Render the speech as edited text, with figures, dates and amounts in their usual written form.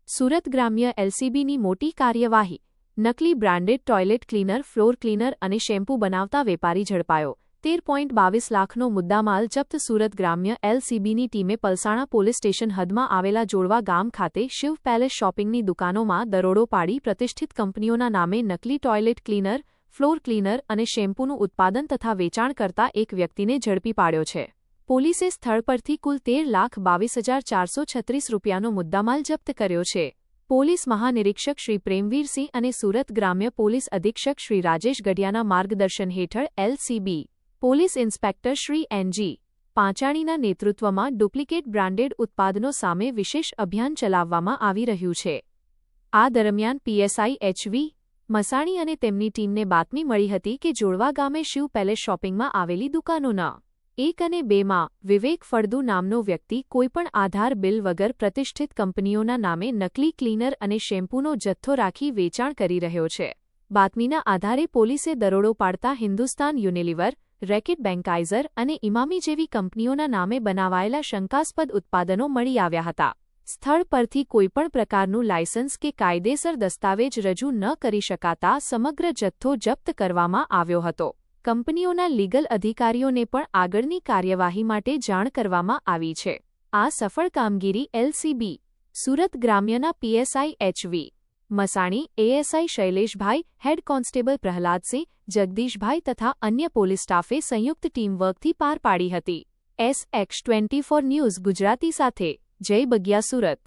સુરત ગ્રામ્ય એલસીબીની મોટી કાર્યવાહી. નકલી branded toilet cleaner, floor cleaner અને શેમ્પૂ બનાવતા વેપારી ઝડપાયો. 13.22 લાખનો મુદ્દામાલ જપ્ત. સુરત ગ્રામ્ય એલસીબીની ટીમે પલસાણા પોલીસ સ્ટેશન હદમાં આવેલા જોડવા ગામ ખાતે શિવ પેલેસ શોપિંગની દુકાનોમાં દરોડો પાડી પ્રતિષ્ઠિત કંપનીઓના નામે નકલી ટોયલેટ ક્લીનર, ફ્લોર ક્લીનર અને શેમ્પૂનું ઉત્પાદન તથા વેચાણ કરતા એક વ્યક્તિને ઝડપી પાડ્યો છે. પોલીસે સ્થળ પરથી કુલ 13,22,436 રૂપિયાનો મુદ્દામાલ જપ્ત કર્યો છે. પોલીસ મહાનિરીક્ષક શ્રી પ્રેમવીરસિંહ અને સુરત ગ્રામ્ય પોલીસ અધિક્ષક શ્રી રાજેશ ગઢિયાના માર્ગદર્શન હેઠળ LCB police inspector Shri NG પાંચાણીના નેતૃત્વમાં ડુપ્લિકેટ બ્રાન્ડેડ ઉત્પાદનો સામે વિશેષ અભિયાન ચલાવવામાં આવી રહ્યું છે. આ દરમિયાન પીએસઆઈ એચવી મસાણી અને તેમની ટીમને બાતમી મળી હતી કે જોડવા ગામે શિવ પેલેસ શોપિંગમાં આવેલી દુકાનોના 1 અને 2માં વિવેક ફળદુ નામનો વ્યક્તિ કોઈપણ આધાર બિલ વગર પ્રતિષ્ઠિત કંપનીઓના નામે નકલી ક્લીનર અને શેમ્પૂનો જથ્થો રાખી વેચાણ કરી રહ્યો છે. બાતમીના આધારે પોલીસે દરોડો પાડતા હિન્દુસ્તાન યુનિલિવર, રેકેટ બેન્કાઇઝર અને ઇમામી જેવી કંપનીઓના નામે બનાવાયેલા શંકાસ્પદ ઉત્પાદનો મળી આવ્યા હતા. સ્થળ પરથી કોઈપણ પ્રકારનું લાયસન્સ કે કાયદેસર દસ્તાવેજ રજૂ ન કરી શકાતા સમગ્ર જથ્થો જપ્ત કરવામાં આવ્યો હતો. કંપનીઓના લીગલ અધિકારીઓને પણ આગળની કાર્યવાહી માટે જાણ કરવામાં આવી છે. આ સફળ કામગીરી એલસીબી સુરત ગ્રામ્યના PSI HV Masani, ASI Shaileshbhai, head constable Prahladsinh, Jagdishbhai તથા અન્ય પોલીસ સ્ટાફે સંયુક્ત ટીમવર્કથી પાર પાડી હતી. SX24 ન્યૂઝ ગુજરાતી સાથે જય બગિયા સુરત.